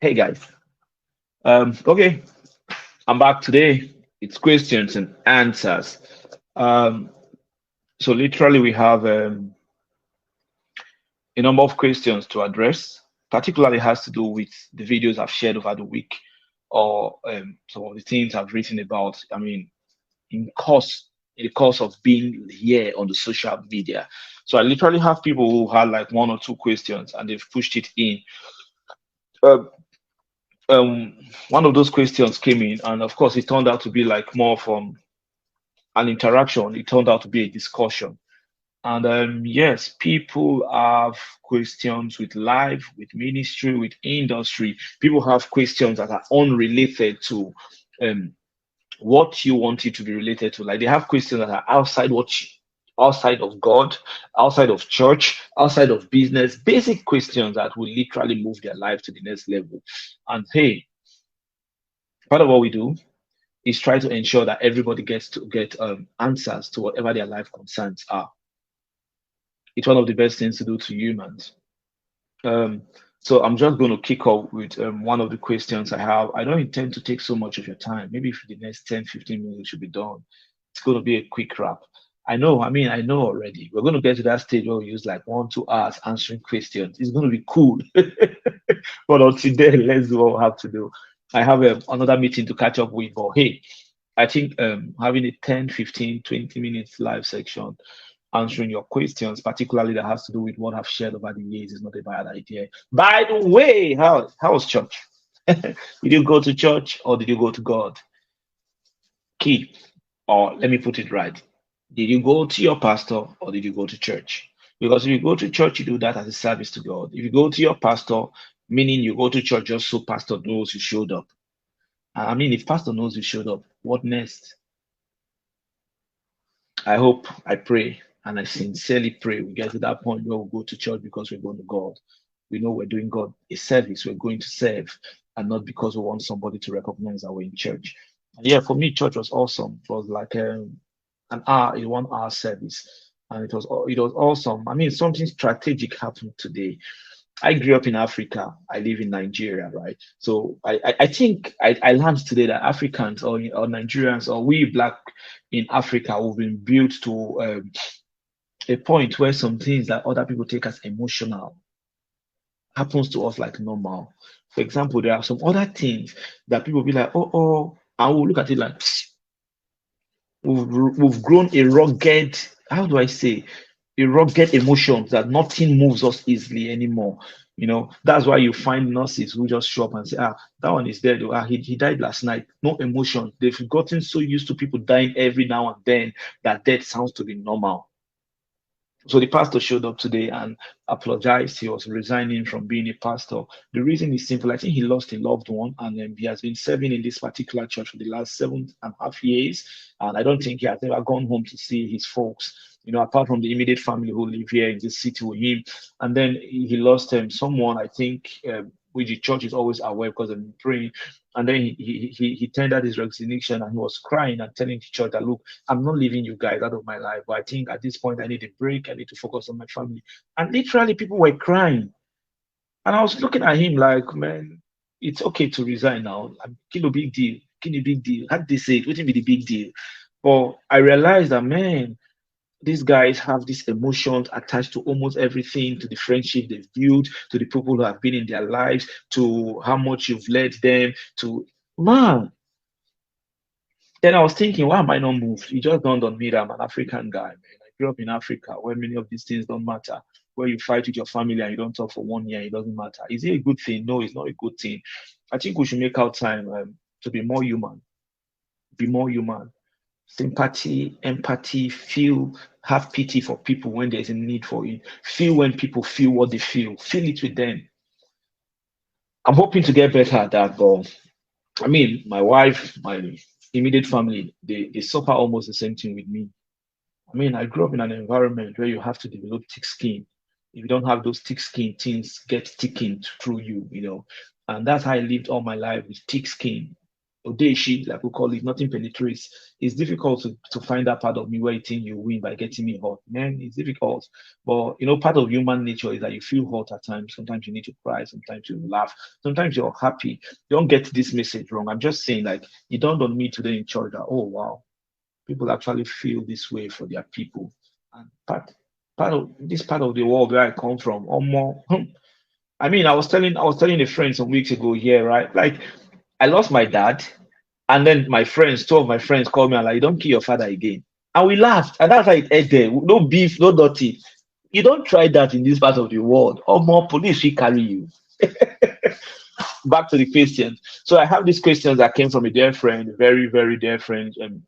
Hey guys. Okay, I'm back today. It's questions and answers. Um, so literally we have a number of questions to address. Particularly has to do with the videos I've shared over the week, or some of the things I've written about. I mean, in the course of being here on the social media. So I literally have people who had like one or two questions and they've pushed it in. Uh, um, One of those questions came in, and of course, it turned out to be like more from an interaction. It turned out to be a discussion. And yes, people have questions with life, with ministry, with industry. People have questions that are unrelated to um, what you want it to be related to. Like they have questions that are outside of God, outside of church, outside of business, basic questions that will literally move their life to the next level. And hey, part of what we do is try to ensure that everybody gets to get answers to whatever their life concerns are. It's one of the best things to do to humans. Um, so I'm just going to kick off with one of the questions I have. I don't intend to take so much of your time. Maybe for the next 10, 15 minutes should be done. It's going to be a quick wrap. I know already. We're going to get to that stage where we use like 1, 2 hours answering questions. It's going to be cool. But until then, let's do what we have to do. I have another meeting to catch up with, but hey, I think having a 10, 15, 20 minutes live section answering your questions, particularly that has to do with what I've shared over the years, is not a bad idea. By the way, how was church? Did you go to church or did you go to God? Key, or let me put it right. Did you go to your pastor or did you go to church? Because if you go to church, you do that as a service to God. If you go to your pastor, meaning you go to church just so pastor knows you showed up. I mean, if pastor knows you showed up, what next? I hope, I pray, and I sincerely pray we get to that point where we go to church because we're going to God. We know we're doing God a service, we're going to serve, and not because we want somebody to recognize that we're in church. And yeah, for me, church was awesome. It was like an hour, a 1 hour service. And it was awesome. I mean, something strategic happened today. I grew up in Africa. I live in Nigeria, right? So I think I learned today that Africans or Nigerians or we black in Africa, we've been built to a point where some things that other people take as emotional happens to us like normal. For example, there are some other things that people be like, oh, and we'll look at it like we've grown a rugged, how do I say, a rugged emotions that nothing moves us easily anymore. You know, that's why you find nurses who just show up and say, that one is dead. He died last night. No emotion. They've gotten so used to people dying every now and then that death sounds to be normal. So the pastor showed up today and apologized. He was resigning from being a pastor. The reason is simple. I think he lost a loved one, and he has been serving in this particular church for the last 7.5 years. And I don't think he has ever gone home to see his folks. You know, apart from the immediate family who live here in this city with him. And then he lost someone, I think, which the church is always aware because they've been praying. And then he tendered his resignation and he was crying and telling the church that, look, I'm not leaving you guys out of my life, but I think at this point I need a break. I need to focus on my family. And literally, people were crying. And I was looking at him like, man, it's okay to resign now. Kill a big deal. Kill a big deal. How did they say it? What be the big deal? But I realized that, man, these guys have these emotions attached to almost everything, to the friendship they've built, to the people who have been in their lives, to how much you've led them, to man. Then I was thinking, why am I not moved? It just dawned on me that I'm an African guy, man. I grew up in Africa where many of these things don't matter. Where you fight with your family and you don't talk for 1 year, it doesn't matter. Is it a good thing? No, it's not a good thing. I think we should make our time to be more human, be more human. Sympathy, empathy, feel, have pity for people when there's a need for it. Feel when people feel what they feel it with them. I'm hoping to get better at that, but I mean, my wife, my immediate family, they suffer almost the same thing with me. I mean, I grew up in an environment where you have to develop thick skin. If you don't have those thick skin, things get thickened through you, you know. And that's how I lived all my life with thick skin. Odeshi, like we call it, nothing penetrates. It's difficult to find that part of me where you think you win by getting me hot. Man, it's difficult. But part of human nature is that you feel hot at times. Sometimes you need to cry, sometimes you laugh, sometimes you're happy. Don't get this message wrong. I'm just saying, like, it dawned on me today in church that, oh wow, people actually feel this way for their people. And part of the world where I come from, or more. I mean, I was telling a friend some weeks ago here, right? Like, I lost my dad, and then two of my friends called me and like, you don't kill your father again. And we laughed. And that's how it ended there. No beef, no dirty. You don't try that in this part of the world. Or more police will carry you. Back to the questions. So I have these questions that came from a dear friend, a very, very dear friend. And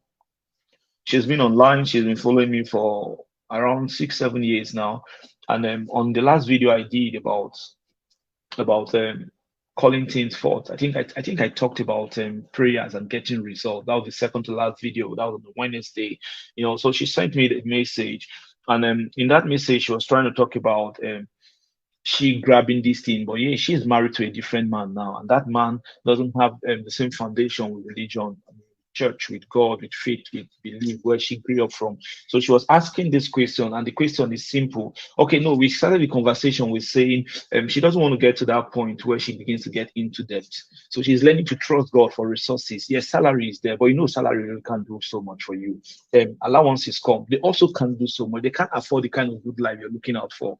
she's been online, she's been following me for around 6, 7 years now. And on the last video I did about calling things forth. I think I talked about prayers and getting results. That was the second to last video. That was on Wednesday. So she sent me the message, and in that message she was trying to talk about she grabbing this thing, but yeah, she's married to a different man now, and that man doesn't have the same foundation with religion, church, with God, with faith, with belief, where she grew up from. So she was asking this question, and the question is simple. Okay, no, we started the conversation with saying she doesn't want to get to that point where she begins to get into debt. So she's learning to trust God for resources. Yes, salary is there, but salary really can't do so much for you. Allowances come, they also can't do so much. They can't afford the kind of good life you're looking out for.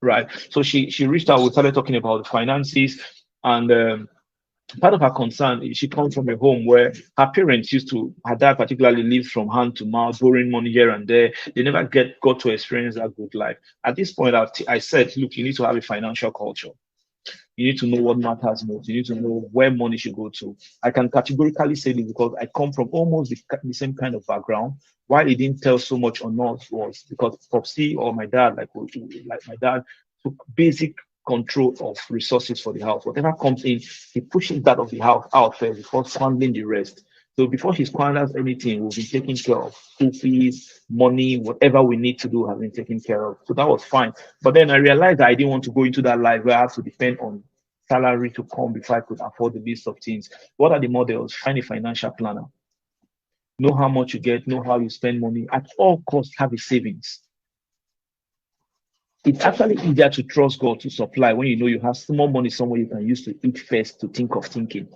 Right. So she reached out. We started talking about the finances, and part of her concern is she comes from a home where her parents her dad particularly lived from hand to mouth, borrowing money here and there. They never got to experience that good life. At this point, I said, look, you need to have a financial culture. You need to know what matters most. You need to know where money should go to. I can categorically say this because I come from almost the same kind of background. Why it didn't tell so much on us was because Popsy or my dad, like my dad, took basic control of resources for the house. Whatever comes in, he pushes that of the house out first before squandering the rest. So before he squanders anything, we'll be taking care of school fees, money, whatever we need to do has been taken care of. So that was fine. But then I realized that I didn't want to go into that life where I have to depend on salary to come before I could afford the list of things. What are the models? Find a financial planner. Know how much you get, know how you spend money. At all costs, have a savings. It's actually easier to trust God to supply when you know you have small money somewhere you can use to eat first to think of thinking.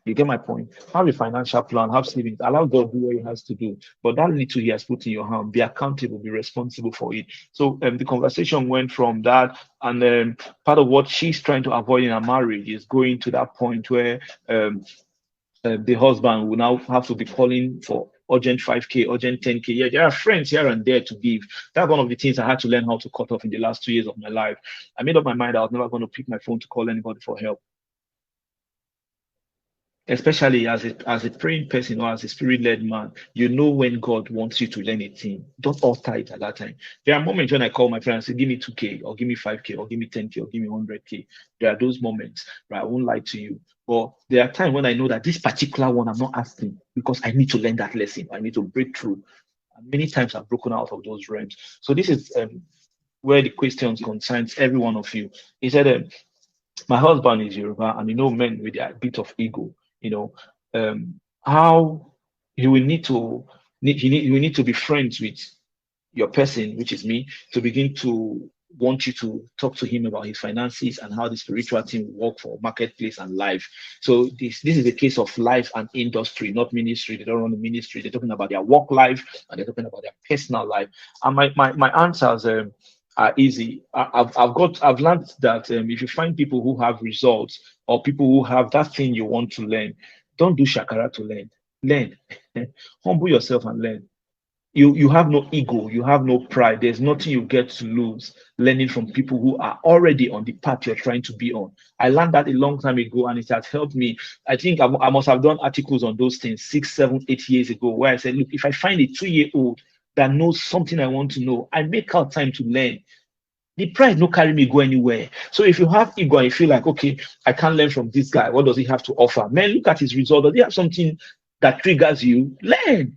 You get my point? Have a financial plan, have savings, allow God do what he has to do. But that little he has put in your hand, be accountable, be responsible for it. So the conversation went from that, and part of what she's trying to avoid in her marriage is going to that point where the husband will now have to be calling for urgent 5K, urgent 10K. Yeah, there are friends here and there to give. That's one of the things I had to learn how to cut off in the last 2 years of my life. I made up my mind I was never going to pick my phone to call anybody for help, especially as a praying person or as a spirit-led man. When God wants you to learn a thing, don't alter it at that time. There are moments when I call my friend and say, give me 2K or give me 5K or give me 10K or give me 100K. There are those moments, right? I won't lie to you. But there are times when I know that this particular one I'm not asking because I need to learn that lesson. I need to break through. And many times I've broken out of those realms. So this is where the questions concerns every one of you. He said, my husband is Yoruba, and men with a bit of ego, how he will need to he will need to be friends with your person, which is me, to begin to want you to talk to him about his finances and how the spiritual thing will work for marketplace and life. So this is a case of life and industry, not ministry. They don't run the ministry. They're talking about their work life and they're talking about their personal life. And my answers are easy. I've learned that if you find people who have results or people who have that thing you want to learn, don't do shakara to learn. Learn. Humble yourself and learn. You have no ego, you have no pride. There's nothing you get to lose learning from people who are already on the path you're trying to be on. I learned that a long time ago, and it has helped me. I think I must have done articles on those things 6, 7, 8 years ago, where I said, look, if I find a 2-year-old that knows something I want to know, I make out time to learn. The pride no carry me go anywhere. So if you have ego and you feel like, okay, I can't learn from this guy, what does he have to offer? Man, look at his result. Does he have something that triggers you? Learn.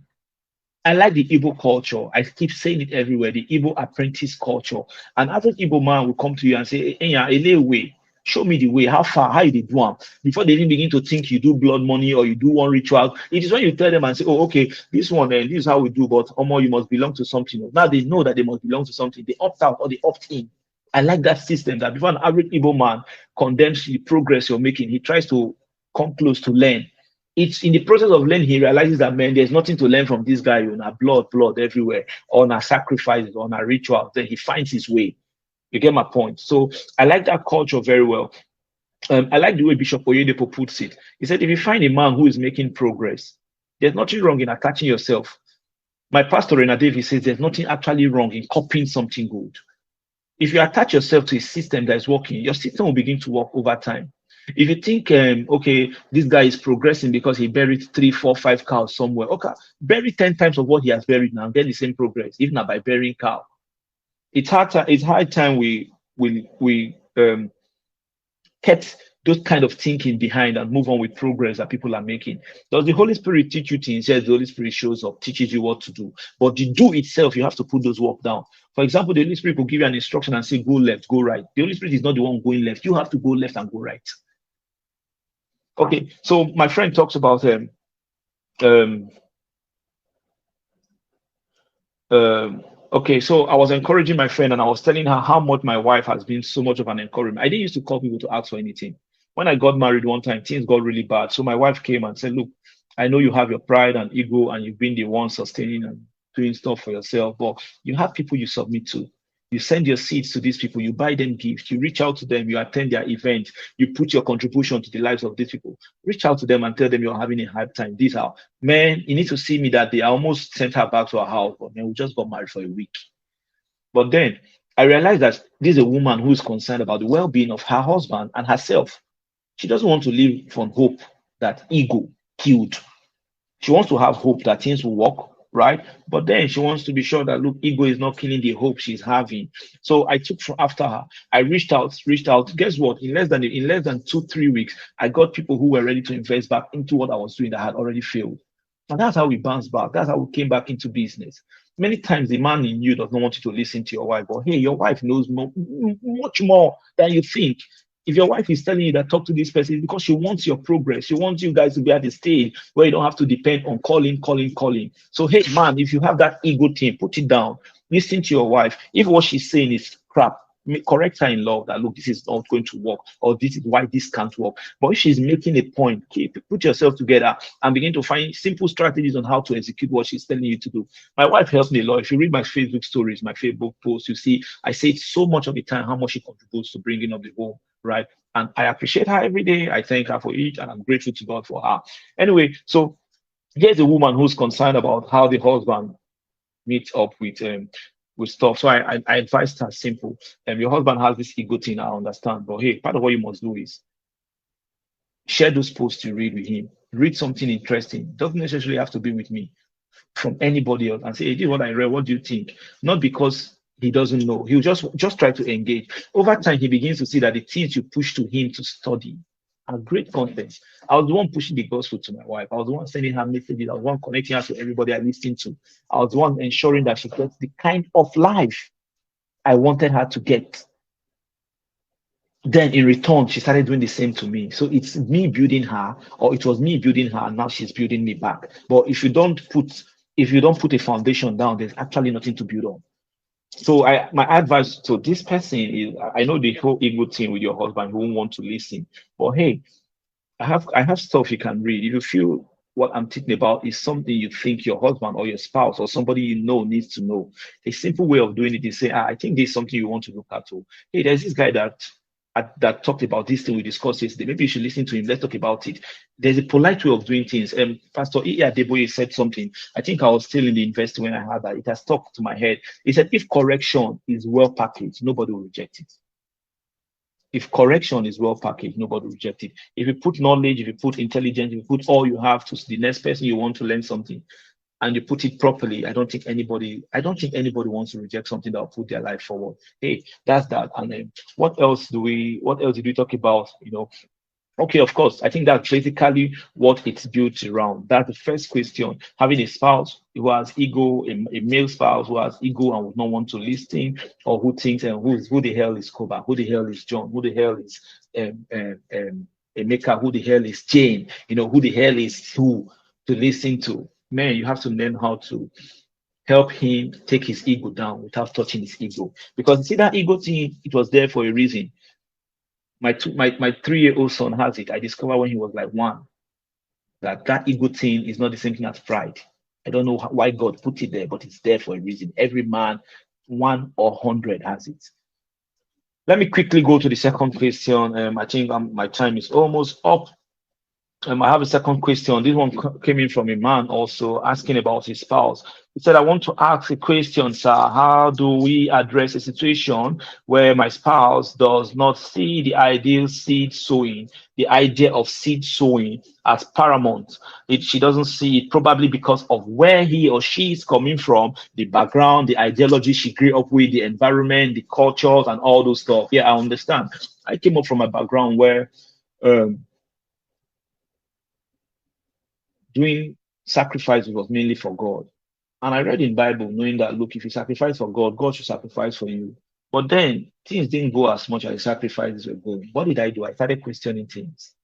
I like the Igbo culture. I keep saying it everywhere, the Igbo apprentice culture. And as an Igbo man will come to you and say, Enya, elewe. Show me the way. How far? How you dey do am? Before they even begin to think you do blood money or you do one ritual, it is when you tell them and say, "Oh, okay, this one, this is how we do." But Omo, you must belong to something. Now they know that they must belong to something. They opt out or they opt in. I like that system. That before an average Igbo man condemns the progress you're making, he tries to come close to learn. It's in the process of learning he realizes that, man, there's nothing to learn from this guy. You know, blood everywhere, on a sacrifices, on a ritual. Then he finds his way. You get my point. So I like that culture very well. I like the way Bishop Oyedepo puts it. He said, if you find a man who is making progress, there's nothing wrong in attaching yourself. My pastor, Rena Davis, says there's nothing actually wrong in copying something good. If you attach yourself to a system that is working, your system will begin to work over time. If you think, okay, this guy is progressing because he buried 3, 4, 5 cows somewhere, okay, bury 10 times of what he has buried now, get the same progress, even by burying cow. It's high time we kept those kind of thinking behind and move on with progress that people are making. Does the Holy Spirit teach you things? Yes, the Holy Spirit shows up, teaches you what to do. But the do itself, you have to put those work down. For example, the Holy Spirit will give you an instruction and say, go left, go right. The Holy Spirit is not the one going left. You have to go left and go right. Okay, so my friend talks about okay, so I was encouraging my friend and I was telling her how much my wife has been so much of an encouragement. I didn't used to call people to ask for anything. When I got married one time, things got really bad. So my wife came and said, look, I know you have your pride and ego and you've been the one sustaining and doing stuff for yourself, but you have people you submit to. You send your seeds to these people, you buy them gifts, you reach out to them, you attend their event, you put your contribution to the lives of these people. Reach out to them and tell them you're having a hard time. This how, man, you need to see me that day. I almost sent her back to her house, but man, we just got married for a week. But then I realized that this is a woman who is concerned about the well-being of her husband and herself. She doesn't want to live from hope that ego killed. She wants to have hope that things will work, right? But then she wants to be sure that, look, ego is not killing the hope she's having. So I took from after her. I reached out. Guess what? In less than 2-3 weeks, I got people who were ready to invest back into what I was doing that had already failed. And that's how we bounced back. That's how we came back into business. Many times the man in you does not want you to listen to your wife, but hey, your wife knows much more than you think. If your wife is telling you that talk to this person, it's because she wants your progress. She wants you guys to be at the stage where you don't have to depend on calling. So, hey, man, if you have that ego thing, put it down. Listen to your wife. If what she's saying is crap, correct her in love that, look, this is not going to work, or this is why this can't work. But if she's making a point, put yourself together and begin to find simple strategies on how to execute what she's telling you to do. My wife helps me a lot. If you read my Facebook stories, my Facebook posts, you see I say it so much of the time how much she contributes to bringing up the home, right? And I appreciate her every day. I thank her for it, and I'm grateful to God for her. Anyway, so here's a woman who's concerned about how the husband meets up with stuff. So I advised her simple. Your husband has this ego thing, I understand. But hey, part of what you must do is share those posts you read with him. Read something interesting. Doesn't necessarily have to be with me. From anybody else and say, hey, this is what I read. What do you think? Not because he doesn't know. He'll just try to engage. Over time, he begins to see that the things you push to him to study are great content. I was the one pushing the gospel to my wife. I was the one sending her messages. I was the one connecting her to everybody I listened to. I was the one ensuring that she gets the kind of life I wanted her to get. Then in return, she started doing the same to me. So it's me building her, or it was me building her, and now she's building me back. But if you don't put a foundation down, there's actually nothing to build on. So my advice to this person is, I know the whole ego thing with your husband who won't want to listen, but hey, I have stuff you can read. If you feel what I'm talking about is something you think your husband or your spouse or somebody you know needs to know, a simple way of doing it is say, I think there's something you want to look at. Oh, hey, there's this guy that talked about this thing we discussed yesterday. Maybe you should listen to him. Let's talk about it. There's a polite way of doing things. Pastor Iya Adeboye said something. I think I was still in the university when I heard that. It has stuck to my head. He said, if correction is well packaged, nobody will reject it. If correction is well packaged, nobody will reject it. If you put knowledge, if you put intelligence, if you put all you have to the next person you want to learn something, and you put it properly, I don't think anybody wants to reject something that will put their life forward. Hey, that's that. And then what else did we talk about? Okay, of course. I think that's basically what it's built around. That's the first question. Having a spouse who has ego, a male spouse who has ego and would not want to listen, or who thinks, and who the hell is Koba? Who the hell is John? Who the hell is Emeka? Who the hell is Jane? Who the hell is who to listen to? Man, you have to learn how to help him take his ego down without touching his ego. Because you see that ego thing, it was there for a reason. My 3-year-old son has it. I discovered when he was like one that ego thing is not the same thing as pride. I don't know why God put it there, but it's there for a reason. Every man, 1 or 100, has it. Let me quickly go to the second question. I think my time is almost up. I have a second question. This one came in from a man also asking about his spouse. He said, I want to ask a question, sir. How do we address a situation where my spouse does not see the ideal seed sowing, the idea of seed sowing as paramount? She doesn't see it probably because of where he or she is coming from, the background, the ideology she grew up with, the environment, the cultures, and all those stuff. Yeah, I understand. I came up from a background where um, doing sacrifices was mainly for God. And I read in Bible knowing that look, if you sacrifice for God, God should sacrifice for you. But then things didn't go as much as the sacrifices were going. What did I do? I started questioning things.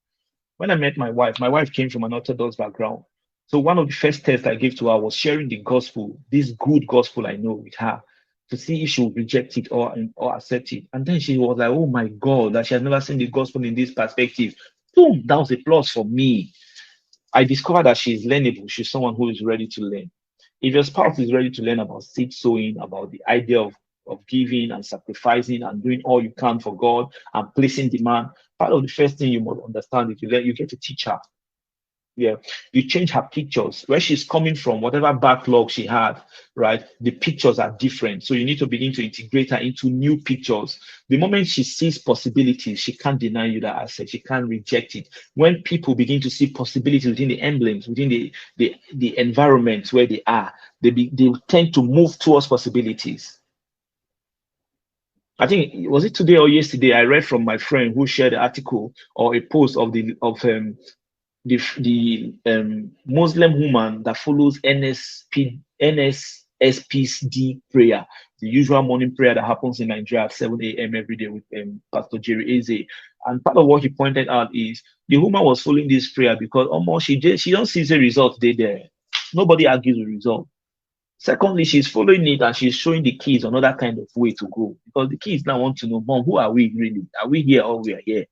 When I met my wife came from an Orthodox background. So one of the first tests I gave to her was sharing the gospel, this good gospel I know with her, to see if she would reject it or accept it. And then she was like, oh my God, that she has never seen the gospel in this perspective. Boom, that was a plus for me. I discovered that she's learnable. She's someone who is ready to learn. If your spouse is ready to learn about seed sowing, about the idea of giving and sacrificing and doing all you can for God and placing demand, part of the first thing you must understand is you get to teach her. Yeah, you change her pictures where she's coming from, whatever backlog she had, right? The pictures are different. So you need to begin to integrate her into new pictures. The moment she sees possibilities, she can't deny you that asset. She can't reject it. When people begin to see possibilities within the emblems, within the environments where they are, they tend to move towards possibilities. I think was it today or yesterday? I read from my friend who shared an article or a post of the Muslim woman that follows NSSPD prayer, the usual morning prayer that happens in Nigeria at 7 a.m. every day with Pastor Jerry Eze. And part of what he pointed out is the woman was following this prayer because almost she don't see the result there. Nobody argues the result. Secondly, she's following it and she's showing the kids another kind of way to go because the kids now want to know, Mom, who are we really? Are we here or we are here?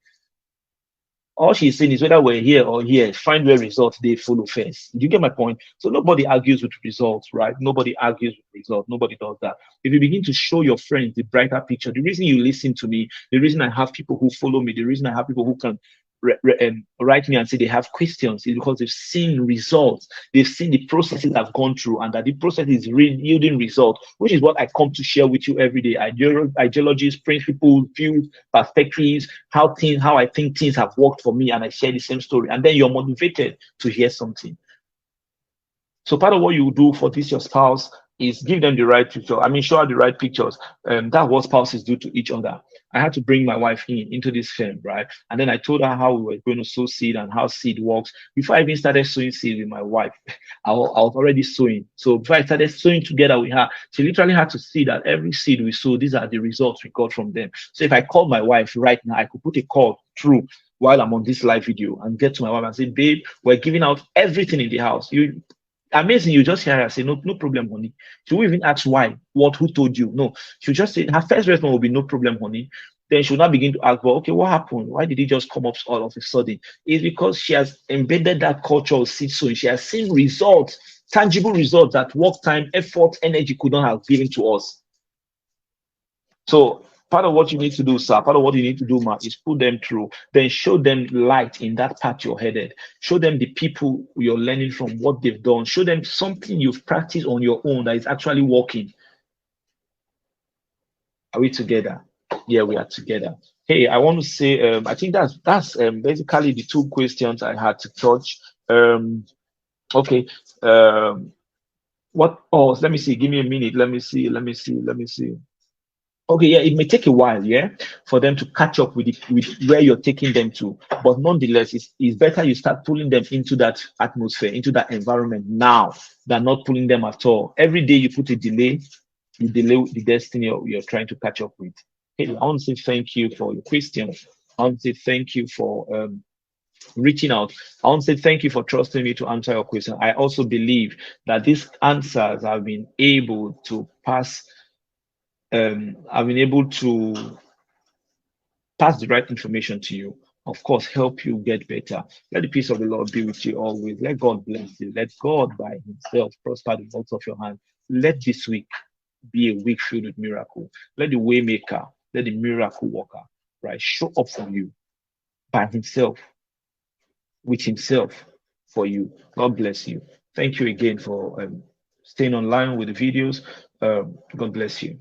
All she's saying is whether we're here or here, find where results they follow first. Do you get my point? So nobody argues with results, right? Nobody argues with results. Nobody does that. If you begin to show your friends the brighter picture, the reason you listen to me, the reason I have people who follow me, the reason I have people who can write me and say they have questions is because they've seen results. They've seen the processes I've gone through and that the process is yielding results, which is what I come to share with you every day. Ideologies, principles, views, perspectives, how I think things have worked for me, and I share the same story. And then you're motivated to hear something. So part of what you do for this your spouse is give them the right picture. I mean, show her the right pictures. That's what spouses do to each other. I had to bring my wife into this film, right? And then I told her how we were going to sow seed and how seed works. Before I even started sowing seed with my wife, I was already sowing. So before I started sowing together with her, she literally had to see that every seed we sow, these are the results we got from them. So if I called my wife right now, I could put a call through while I'm on this live video and get to my wife and say, babe, we're giving out everything in the house. You amazing, you just hear her say, no problem, honey. She won't even ask why, who told you. No, she'll just say, her first response will be, no problem, honey. Then she'll now begin to ask, well, okay, what happened? Why did it just come up all of a sudden? It's because she has embedded that culture of seed sowing. She has seen results, tangible results that work time, effort, energy could not have given to us. So part of what you need to do, sir, part of what you need to do, ma, is put them through, then show them light in that path you're headed. Show them the people you're learning from, what they've done. Show them something you've practiced on your own that is actually working. Are we together? Yeah, we are together. Hey, I want to say, I think that's basically the two questions I had to touch. Okay. What? Oh, let me see. Give me a minute. Let me see. Okay, yeah, it may take a while, yeah, for them to catch up with with where you're taking them to. But nonetheless, it's better you start pulling them into that atmosphere, into that environment now, than not pulling them at all. Every day you put a delay, you delay the destiny you're trying to catch up with. Hey, I want to say thank you for your question. I want to say thank you for reaching out. I want to say thank you for trusting me to answer your question. I also believe that these answers have been able to pass, I've been able to pass the right information to you. Of course, help you get better. Let the peace of the Lord be with you always. Let God bless you. Let God by Himself prosper the works of your hand. Let this week be a week filled with miracle. Let the way maker, let the miracle worker, right, show up for you by Himself, with Himself for you. God bless you. Thank you again for staying online with the videos. God bless you.